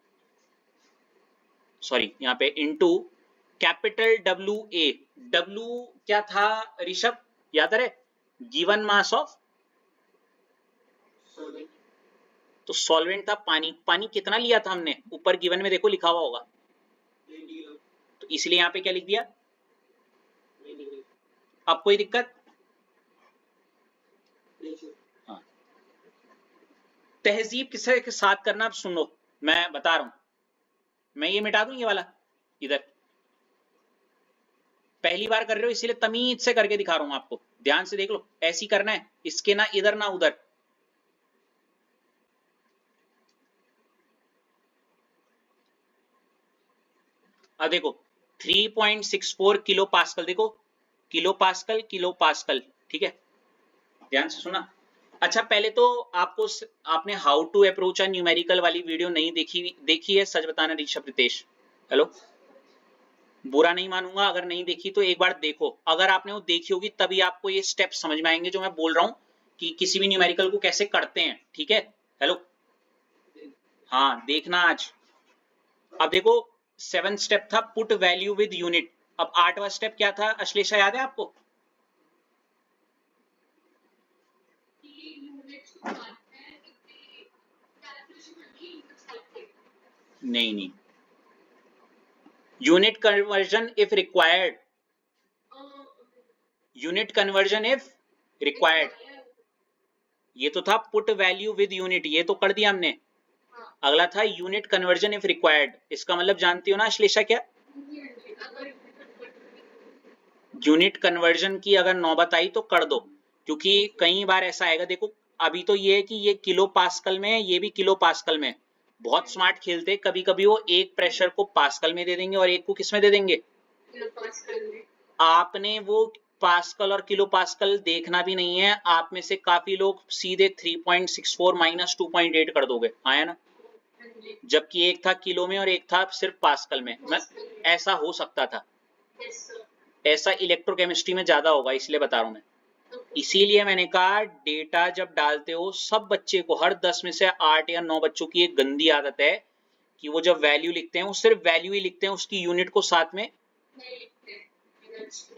सॉरी यहाँ पे इनटू कैपिटल WA। W क्या था ऋषभ, याद है? गिवन मास ऑफ, तो सॉल्वेंट था पानी। पानी कितना लिया था हमने, ऊपर गिवन में देखो लिखा हुआ होगा, तो इसलिए यहाँ पे क्या लिख दिया। अब कोई दिक्कत? हाँ, तहजीब किसके के साथ करना, अब सुनो मैं बता रहा हूं। मैं ये मिटा दूं ये वाला इधर, पहली बार कर रहे हो इसीलिए तमीज से करके दिखा रहा हूं आपको, ध्यान से देख लो। ऐसी करना है, इसके ना इधर ना उधर। अब देखो 3.64 किलो पास्कल, देखो किलो पास्कल किलो पास्कल, ठीक है, ध्यान से सुना। अच्छा पहले तो आपको, आपने how to approach a numerical वाली वीडियो नहीं देखी है, सच बताना ऋषभ रितेश, हेलो, बुरा नहीं मानूंगा अगर नहीं देखी तो एक बार देखो। अगर आपने वो देखी होगी तभी आपको ये स्टेप समझ में आएंगे जो मैं बोल रहा हूं कि किसी भी न्यूमेरिकल को कैसे करते हैं, ठीक है। हेलो, हाँ देखना आज। अब देखो 7 स्टेप था पुट वैल्यू विद यूनिट, अब 8वां स्टेप क्या था अश्लेषा, याद है आपको? नहीं नहीं, unit conversion if required, unit conversion if required, ये तो था पुट वैल्यू विद यूनिट, ये तो कर दिया हमने। अगला था यूनिट कन्वर्जन इफ रिक्वायर्ड, इसका मतलब जानती हो ना अश्लेषा क्या? यूनिट कन्वर्जन की अगर नौबत आई तो कर दो, क्योंकि कई बार ऐसा आएगा। देखो अभी तो ये है कि ये किलो पास्कल में है, ये भी किलो पास्कल में है। बहुत स्मार्ट खेलते, कभी कभी वो एक प्रेशर को पास्कल में दे देंगे और एक को किस में दे देंगे, आपने वो पास्कल और किलो पास्कल देखना भी नहीं है। आप में से काफी लोग सीधे 3.64 माइनस 2.8 कर दोगे, आया ना, जबकि एक था किलो में और एक था सिर्फ पास्कल में। ऐसा हो सकता था, ऐसा इलेक्ट्रोकेमिस्ट्री में ज्यादा होगा, इसलिए बता रहा हूं मैं। इसीलिए मैंने कहा डेटा जब डालते हो, सब बच्चे को, हर 10 में से 8 या 9 बच्चों की एक गंदी आदत है कि वो जब वैल्यू लिखते हैं वो सिर्फ वैल्यू ही लिखते हैं, उसकी यूनिट को साथ में।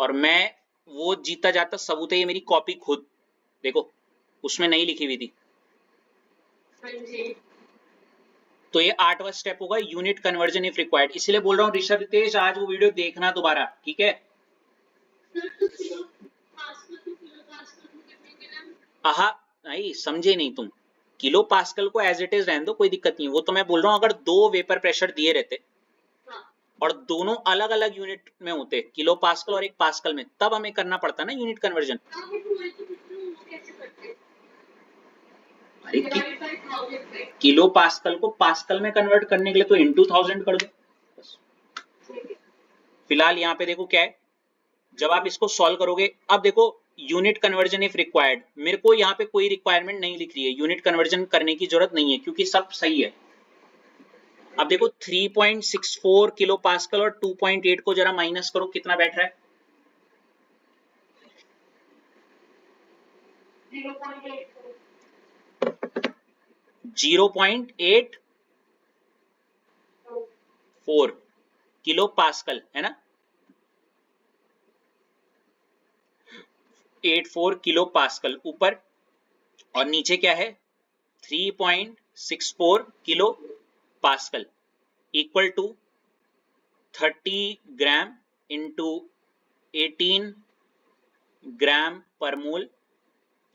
और मैं वो जीता जाता सबूत है, ये मेरी कॉपी खुद देखो उसमें नहीं लिखी हुई थी। तो ये 8वां स्टेप होगा यूनिट कन्वर्जन इफ रिक्वायर्ड, इसलिए बोल रहा हूँ ऋषभ रितेश आज वो वीडियो देखना दोबारा, ठीक है। आहा, नहीं समझे नहीं तुम, किलो पास्कल को एज इट इज रहने दो, कोई दिक्कत नहीं है। वो तो मैं बोल रहा हूँ अगर 2 वेपर प्रेशर दिए रहते और दोनों अलग अलग यूनिट में होते, किलो पास्कल और एक पास्कल में, तब हमें करना पड़ता ना यूनिट कन्वर्जन। अरे किलो पास्कल को पास्कल में कन्वर्ट करने के लिए तो इनटू 1000 कर दो बस। फिलहाल यहाँ पे देखो क्या है, जब आप इसको सॉल्व करोगे, अब देखो यूनिट कन्वर्जन इफ रिक्वायर्ड, मेरे को यहाँ पे कोई रिक्वायरमेंट नहीं लिख रही है, यूनिट कन्वर्जन करने की जरूरत नहीं है क्योंकि सब सही है। अब देखो 3.64 किलो पास्कल और 2.8 को जरा माइनस करो, कितना बैठ रहा है? 0.84 किलो पास्कल है ना, 84 किलो पास्कल ऊपर, और नीचे क्या है 3.64 kilo pascal equal to 30 gram into 18 gram पर mole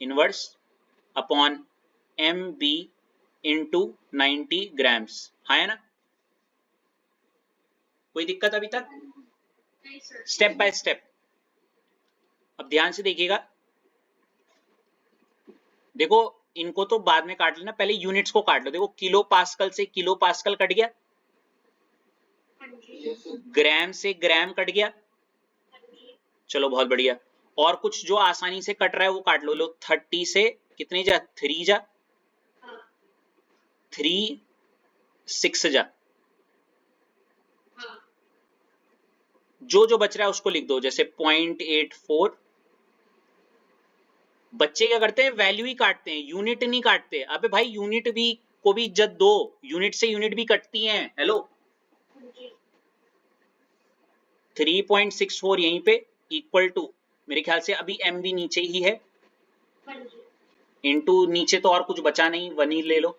inverse upon MB into 90 grams, है ना। कोई दिक्कत अभी तक? स्टेप बाय स्टेप, अब ध्यान से देखिएगा। देखो इनको तो बाद में काट लेना, पहले यूनिट्स को काट लो। देखो किलो पास्कल से किलो पास्कल कट गया, ग्राम से ग्राम कट गया, चलो बहुत बढ़िया। और कुछ जो आसानी से कट रहा है वो काट लो। लो 30 से कितने जा, 3 जा, 3 6 जा, जो जो बच रहा है उसको लिख दो। जैसे 0.84। बच्चे क्या करते हैं, वैल्यू ही काटते हैं, यूनिट नहीं काटते। अबे भाई यूनिट भी को भी इज्जत दो, यूनिट से यूनिट भी कटती हैं। हेलो 3.64 यहीं पे इक्वल टू, मेरे ख्याल से अभी एम भी नीचे ही है, इनटू नीचे तो और कुछ बचा नहीं, 1 ही ले लो,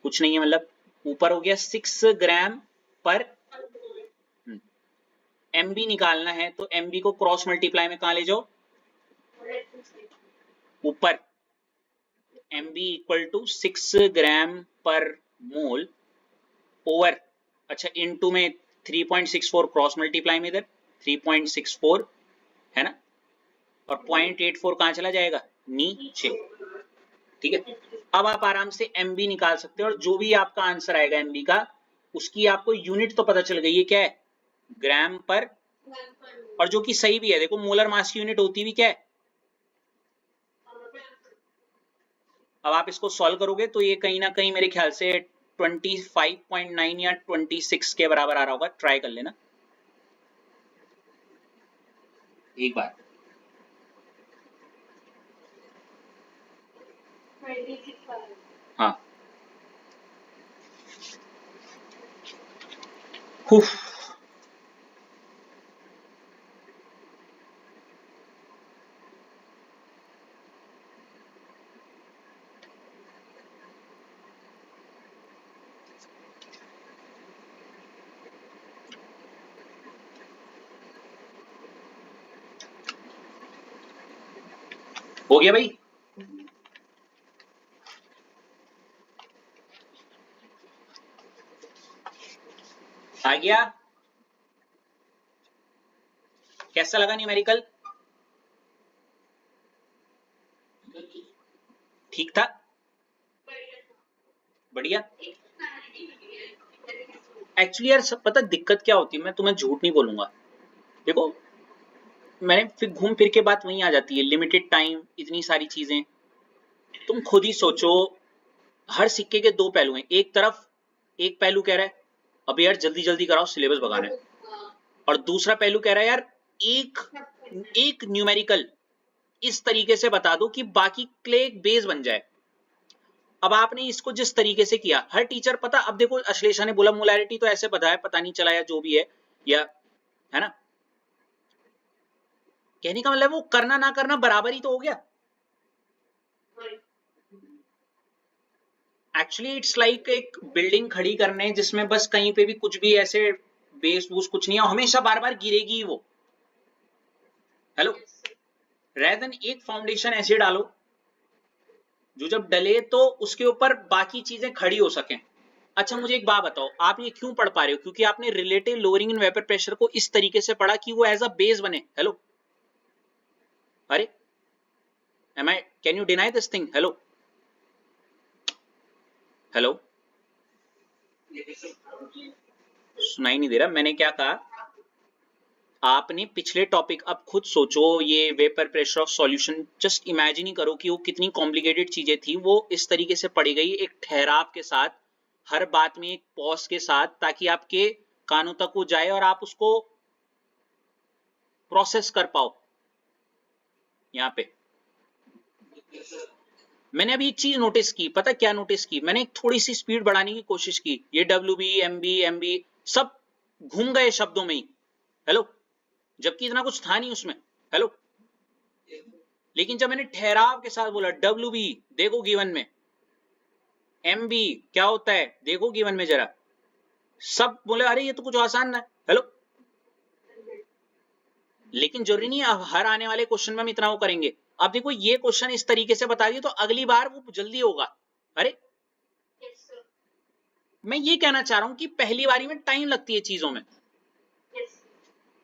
कुछ नहीं है, मतलब ऊपर हो गया 6 ग्राम पर। एम बी निकालना है तो एम बी को क्रॉस मल्टीप्लाई में कहा ले जाओ, ऊपर। एम बी इक्वल टू 6 ग्राम पर मोल ओवर, अच्छा इनटू में 3.64 क्रॉस मल्टीप्लाई में इधर 3.64 है ना, और 0.84 कहां चला जाएगा, नीचे। ठीक है, अब आप आराम से एम बी निकाल सकते हो, और जो भी आपका आंसर आएगा एम बी का, उसकी आपको यूनिट तो पता चल गई है क्या है, ग्राम पर, और जो कि सही भी है। देखो मोलर मास की यूनिट होती भी क्या है। अब आप इसको सॉल्व करोगे तो ये कहीं ना कहीं मेरे ख्याल से 25.9 या 26 के बराबर आ रहा होगा, ट्राई कर लेना एक बार। 26 हाँ हुफ, हो गया भाई। आ गया, कैसा लगा न्यूमेरिकल, ठीक था, बढ़िया। एक्चुअली यार सब पता दिक्कत क्या होती है, मैं तुम्हें झूठ नहीं बोलूंगा। देखो मैंने फिर घूम फिर के बात वहीं आ जाती है, लिमिटेड टाइम, इतनी सारी चीजें। तुम खुद ही सोचो, हर सिक्के के दो पहलू हैं। एक तरफ एक पहलू कह रहा है अब यार जल्दी जल्दी कराओ सिलेबस भगाना है, और दूसरा पहलू कह रहा है यार एक एक न्यूमेरिकल इस तरीके से बता दो कि बाकी के लिए एक बेस बन जाए। अब आपने इसको जिस तरीके से किया, हर टीचर पता, अब देखो अश्लेषा ने बोला मोलैरिटी तो ऐसे बताया, पता नहीं चला या जो भी है, या है ना, कहने का मतलब वो करना ना करना बराबर ही तो हो गया। एक्चुअली इट्स लाइक एक बिल्डिंग खड़ी करने जिसमें बस कहीं पे भी कुछ भी ऐसे बेस बूस कुछ नहीं है, हमेशा बार बार गिरेगी ही वो। हेलो, रेदर देन एक फाउंडेशन ऐसे डालो जो जब डले तो उसके ऊपर बाकी चीजें खड़ी हो सकें। अच्छा मुझे एक बात बताओ, आप ये क्यों पढ़ पा रहे हो, क्योंकि आपने relative lowering in vapour pressure को इस तरीके से पढ़ा कि वो एज अ बेस बने। हेलो, अरे am I, can you deny this thing, hello hello, सुनाई नहीं दे रहा मैंने क्या कहा। आपने पिछले टॉपिक, अब खुद सोचो, ये vapour pressure of solution, just imagine ही करो कि वो कितनी कॉम्प्लिकेटेड चीजें थी, वो इस तरीके से पढ़ी गई एक ठहराव के साथ, हर बात में एक पॉज के साथ, ताकि आपके कानों तक वो जाए और आप उसको प्रोसेस कर पाओ। यहाँ पे मैंने अभी एक चीज नोटिस की, पता क्या नोटिस की मैंने, थोड़ी सी स्पीड बढ़ाने की कोशिश की, ये डब्ल्यू बी एम बी सब घूम गए शब्दों में ही। हेलो, जबकि इतना कुछ था नहीं उसमें। हेलो, लेकिन जब मैंने ठहराव के साथ बोला डब्ल्यू बी देखो गिवन में, एम बी क्या होता है देखो गिवन में जरा, सब बोले अरे ये तो कुछ आसान ना है। हेलो, लेकिन जरूरी नहीं है हर आने वाले क्वेश्चन में हम इतना वो करेंगे। अब देखो ये क्वेश्चन इस तरीके से बता दिए तो अगली बार वो जल्दी होगा। अरे मैं ये कहना चाह रहा हूं कि पहली बारी में टाइम लगती है चीजों में,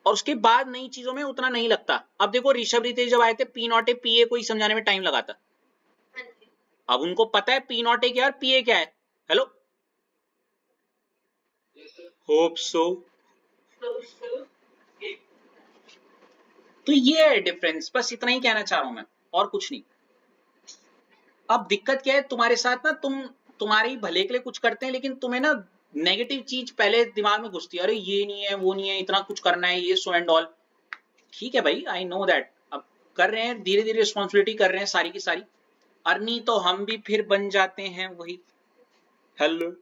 और उसके बाद नई चीजों में उतना नहीं लगता। अब देखो ऋषभ रितेश जब आए थे, P not A P A को ही समझाने में टाइम लगा था। अब उनको पता है पी नॉट ए क्या है और पी ए क्या है। Hello, hope so. तो ये है डिफरेंस, बस इतना ही कहना चाह रहा हूं मैं, और कुछ नहीं। अब दिक्कत क्या है तुम्हारे साथ ना, तुम्हारे भले के लिए कुछ करते हैं, लेकिन तुम्हें ना नेगेटिव चीज पहले दिमाग में घुसती है, अरे ये नहीं है वो नहीं है, इतना कुछ करना है, ये सो एंड ऑल। ठीक है भाई, आई नो दैट। अब कर रहे हैं धीरे धीरे, रिस्पॉन्सिबिलिटी कर रहे हैं सारी की सारी, अर्नी तो हम भी फिर बन जाते हैं वही। हेलो,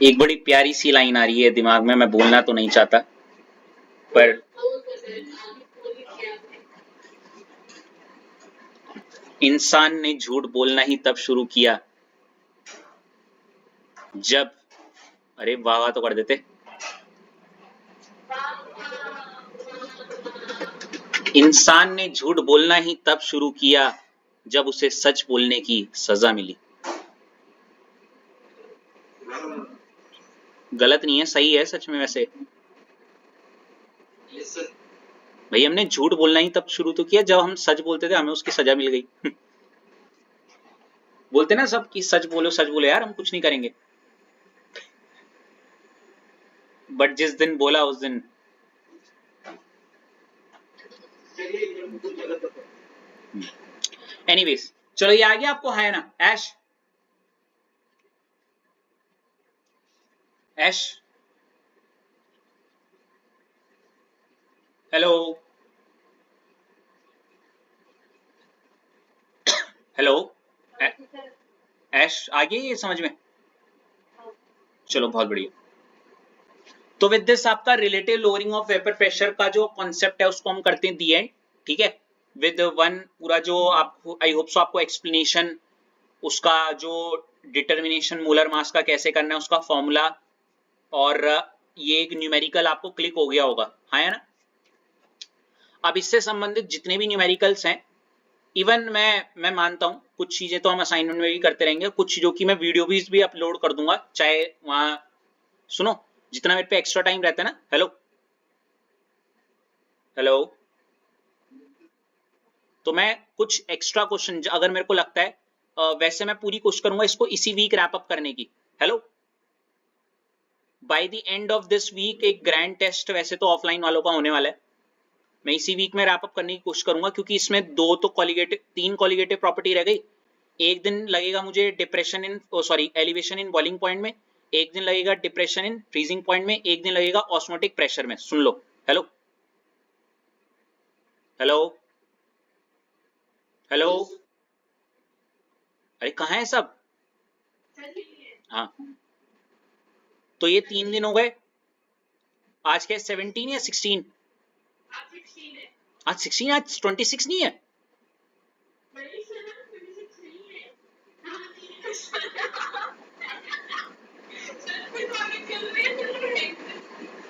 एक बड़ी प्यारी सी लाइन आ रही है दिमाग में, मैं बोलना तो नहीं चाहता, पर इंसान ने झूठ बोलना ही तब शुरू किया जब, अरे वाह वाह तो कर देते, इंसान ने झूठ बोलना ही तब शुरू किया जब उसे सच बोलने की सजा मिली। गलत नहीं है, सही है सच में वैसे। भाई हमने झूठ बोलना ही तब शुरू तो किया जब हम सच बोलते थे, हमें उसकी सजा मिल गई। बोलते ना सब कि सच बोलो यार, हम कुछ नहीं करेंगे, बट जिस दिन बोला उस दिन। एनीवेज, चलो ये आ गया आपको, है ना ऐश? ऐश, हेलो, हेलो, ऐश आ गया ये समझ में? चलो बहुत बढ़िया। तो विद दिस आपका relative lowering of vapour pressure का जो कॉन्सेप्ट है उसको हम करते हैं दी एंड। ठीक है, विद वन पूरा जो आपको, आई होप सो आपको एक्सप्लेनेशन, उसका जो डिटर्मिनेशन मोलर मास का कैसे करना है उसका फॉर्मूला, और ये एक न्यूमेरिकल आपको क्लिक हो गया होगा, हाँ है ना? अब इससे संबंधित जितने भी न्यूमेरिकल्स हैं, इवन मैं मानता हूँ कुछ चीजें तो हम असाइनमेंट में भी करते रहेंगे, कुछ चीजों की मैं वीडियो भी अपलोड कर दूंगा, चाहे वहां, सुनो, जितना मेरे पे एक्स्ट्रा टाइम रहता है ना, हेलो हेलो, तो मैं कुछ एक्स्ट्रा क्वेश्चन अगर मेरे को लगता है, वैसे मैं पूरी कोशिश करूंगा इसको इसी वीक रैप अप करने की। Hello, by the end of this week एक ग्रैंड टेस्ट वैसे तो ऑफलाइन वालों का होने वाला है, मैं इसी वीक में रैप अप करने की कोशिश करूंगा, क्योंकि इसमें दो तो कॉलिगेटिव, तीन कॉलिगेटिव प्रॉपर्टी रह गई। एक दिन लगेगा मुझे depression in, sorry elevation in boiling point में, एक दिन लगेगा डिप्रेशन इन फ्रीजिंग पॉइंट में, एक दिन लगेगा ऑस्मोटिक प्रेशर में। सुन लो, हेलो हेलो हेलो, अरे कहाँ है सब? हाँ, तो ये 3 दिन हो गए, आज क्या 17 या 16? आज 16, आज 26 नहीं है?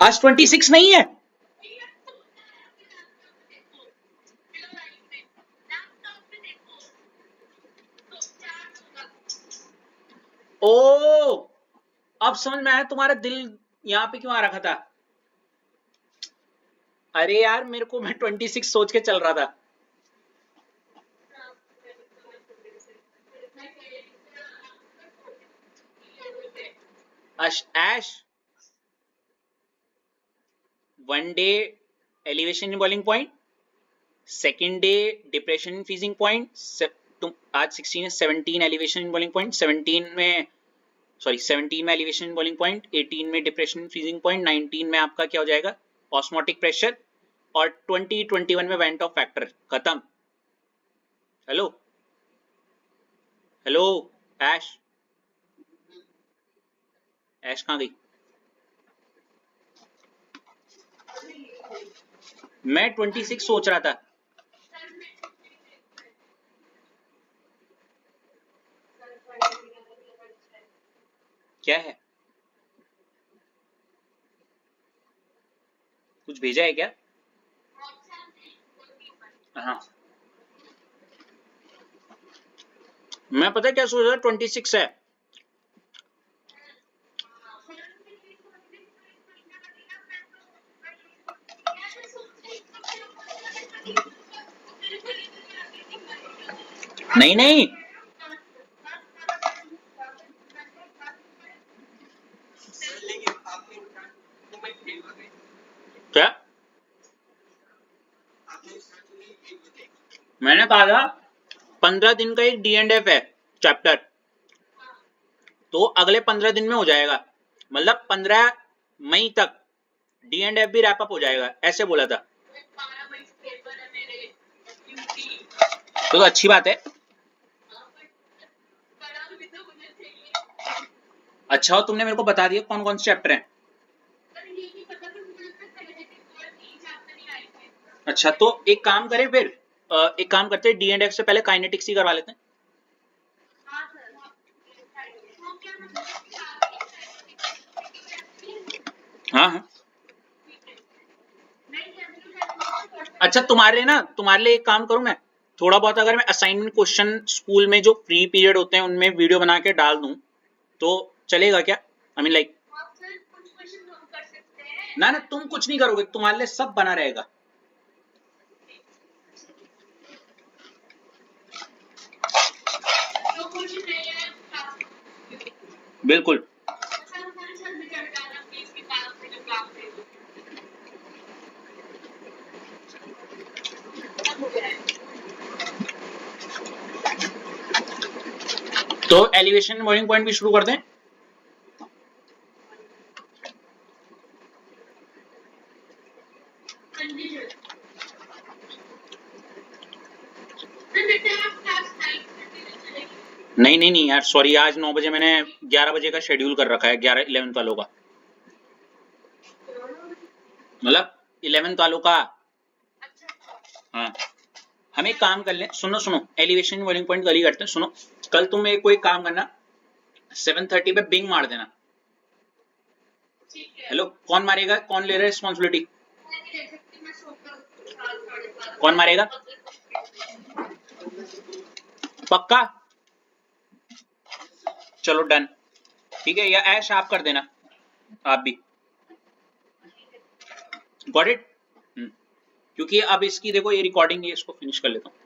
आज 26 नहीं है? ओ, अब समझ में आया तुम्हारा दिल यहाँ पे क्यों आ रखा था। अरे यार मेरे को, मैं 26 सोच के चल रहा था। ऐश, 1 day elevation in boiling point, second day depression in freezing point, तुम आज 16 है, 17 एलिवेशन इन बॉइलिंग पॉइंट, 17 में, सॉरी 17 में एलिवेशन इन बॉइलिंग पॉइंट, 18 में डिप्रेशन इन फ्रीजिंग पॉइंट, 19 में आपका क्या हो जाएगा, ऑस्मोटिक प्रेशर, और 21 में वेंट ऑफ फैक्टर खत्म। हेलो हेलो, ऐश, ऐश कहाँ गई? मैं 26 सोच रहा था। क्या है, कुछ भेजा है क्या? हाँ, मैं पता क्या सोच रहा, 26 है। नहीं नहीं, क्या मैंने कहा था 15 दिन का एक D&F है चैप्टर, तो अगले 15 दिन में हो जाएगा, मतलब 15 मई तक D&F भी रैप अप हो जाएगा, ऐसे बोला था। तो अच्छी बात है। अच्छा हो तुमने मेरे को बता दिया कौन कौन से चैप्टर हैं। अच्छा तो एक काम करें फिर, एक काम करते हैं, D&F से पहले काइनेटिक्स ही करवा लेते हैं। हाँ हाँ। अच्छा तुम्हारे लिए एक काम करूं मैं, थोड़ा बहुत अगर मैं असाइनमेंट क्वेश्चन स्कूल में जो फ्री पीरियड होते हैं उनमें वीडियो बना के डाल दूं तो चलेगा क्या? आई मीन लाइक, ना ना तुम कुछ नहीं करोगे, तुम्हारे लिए सब बना रहेगा। बिल्कुल। तो एलिवेशन बॉइलिंग पॉइंट भी शुरू कर दें। नहीं नहीं नहीं यार सॉरी, आज 9 बजे मैंने 11 बजे का शेड्यूल कर रखा है, 11 वालों का, मतलब 11 वालों का। हाँ हम एक काम कर लें, सुनो सुनो, एलिवेशन बॉइलिंग पॉइंट कल ही करते हैं। सुनो, कल तुम एक कोई काम करना, 7:30 पे बिंग मार देना। हेलो, कौन मारेगा, कौन ले रहा है रिस्पॉन्सिबिलिटी, कौन मारेगा? पक्का? चलो डन, ठीक है, या ऐश आप कर देना, आप भी। Got it? क्योंकि अब इसकी देखो ये रिकॉर्डिंग है, इसको फिनिश कर लेता हूँ।